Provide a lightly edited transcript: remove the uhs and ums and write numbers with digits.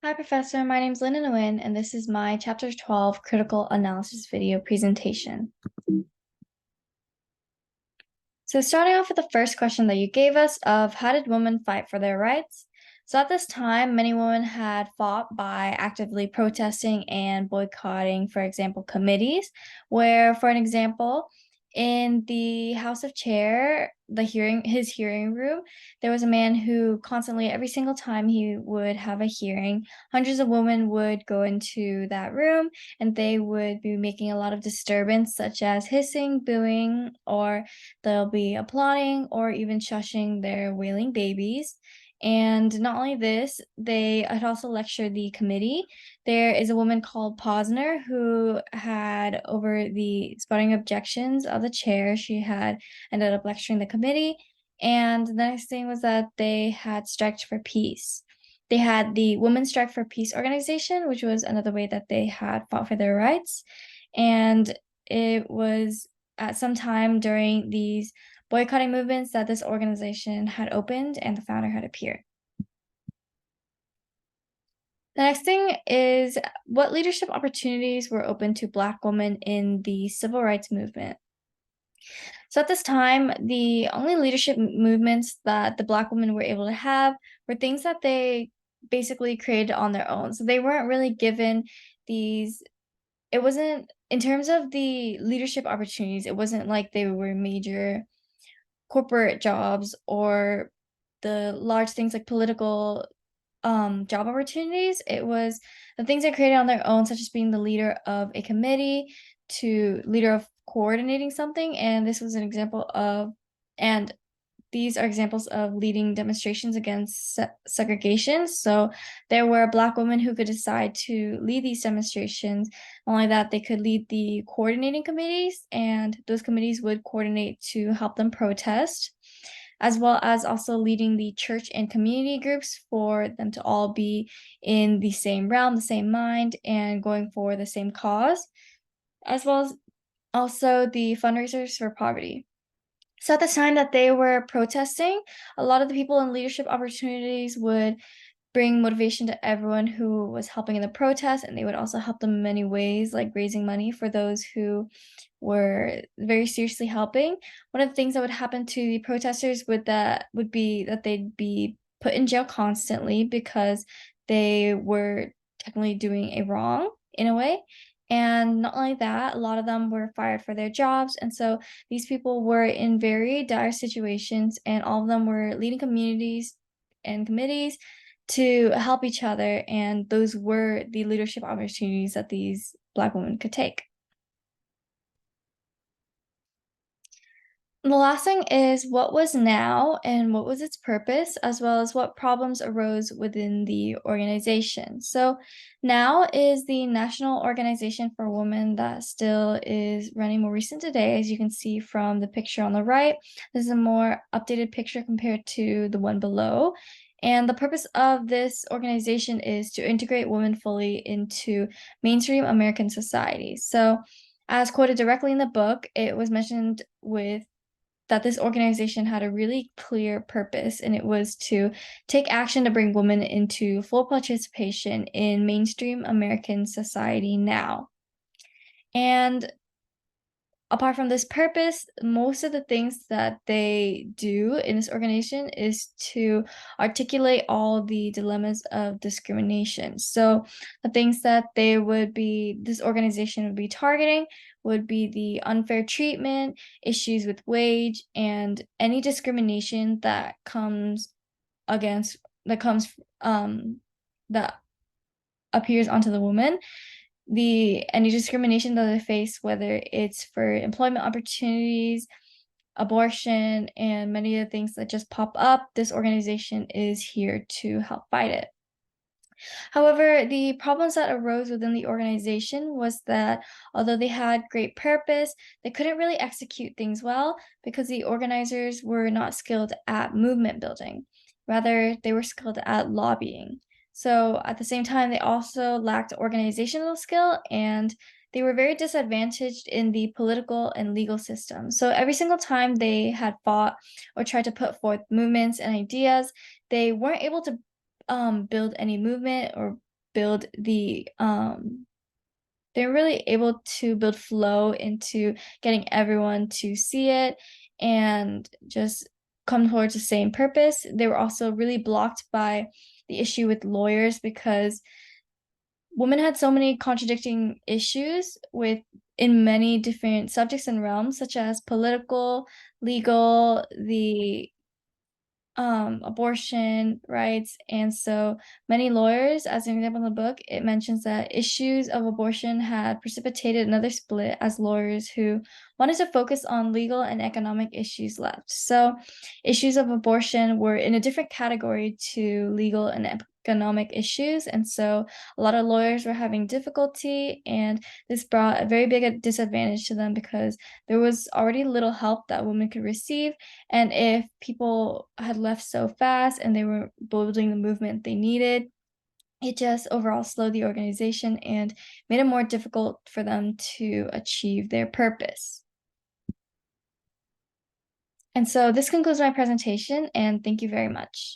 Hi, Professor. My name is Lynn Nguyen, and this is my Chapter 12 Critical Analysis video presentation. So starting off with the first question that you gave us of how did women fight for their rights? So at this time, many women had fought by actively protesting and boycotting, for example, committees, where, for an example, in the House of Chair, his hearing room, there was a man who constantly, every single time he would have a hearing, hundreds of women would go into that room and they would be making a lot of disturbance, such as hissing, booing, or they'll be applauding or even shushing their wailing babies. And not only this, they had also lectured the committee. There is a woman called Posner who had, over the spouting objections of the chair, she had ended up lecturing the committee. And the next thing was that they had striked for peace. They had the Women's Strike for Peace organization, which was another way that they had fought for their rights. And it was at some time during these boycotting movements that this organization had opened and the founder had appeared. The next thing is what leadership opportunities were open to Black women in the civil rights movement. So at this time, the only leadership movements that the Black women were able to have were things that they basically created on their own. So they weren't really given these, it wasn't, in terms of the leadership opportunities, it wasn't like they were major corporate jobs or the large things like political job opportunities. It was the things they created on their own, such as being the leader of a committee, to leader of coordinating something. And this was an example of, and these are examples of leading demonstrations against segregation. So there were Black women who could decide to lead these demonstrations. Not only that, they could lead the coordinating committees, and those committees would coordinate to help them protest, as well as also leading the church and community groups for them to all be in the same realm, the same mind, and going for the same cause, as well as also the fundraisers for poverty. So at the time that they were protesting, a lot of the people in leadership opportunities would bring motivation to everyone who was helping in the protest, and they would also help them in many ways, like raising money for those who were very seriously helping. One of the things that would happen to the protesters would be that they'd be put in jail constantly because they were technically doing a wrong in a way. And not only that, a lot of them were fired for their jobs. And so these people were in very dire situations, and all of them were leading communities and committees to help each other. And those were the leadership opportunities that these Black women could take. The last thing is what was NOW and what was its purpose, as well as what problems arose within the organization. So NOW is the National Organization for Women that still is running more recent today, as you can see from the picture on the right. This is a more updated picture compared to the one below. And the purpose of this organization is to integrate women fully into mainstream American society. So as quoted directly in the book, it was mentioned with that this organization had a really clear purpose, and it was to take action to bring women into full participation in mainstream American society now. And apart from this purpose, most of the things that they do in this organization is to articulate all the dilemmas of discrimination. So the things that this organization would be targeting would be the unfair treatment, issues with wage, and any discrimination that comes against, that comes, that appears onto the woman, any discrimination that they face, whether it's for employment opportunities, abortion, and many of the things that just pop up, this organization is here to help fight it. However, the problems that arose within the organization was that although they had great purpose, they couldn't really execute things well because the organizers were not skilled at movement building. Rather, they were skilled at lobbying. So at the same time, they also lacked organizational skill, and they were very disadvantaged in the political and legal system. So every single time they had fought or tried to put forth movements and ideas, they weren't able to build any movement or build they're really able to build flow into getting everyone to see it and just come towards the same purpose. They were also really blocked by the issue with lawyers because women had so many contradicting issues with in many different subjects and realms, such as political, legal, the abortion rights. And so many lawyers, as an example in the book, it mentions that issues of abortion had precipitated another split as lawyers who wanted to focus on legal and economic issues left. So issues of abortion were in a different category to legal and economic issues. And so a lot of lawyers were having difficulty, and this brought a very big disadvantage to them because there was already little help that women could receive. And if people had left so fast and they were building the movement they needed, it just overall slowed the organization and made it more difficult for them to achieve their purpose. And so this concludes my presentation, and thank you very much.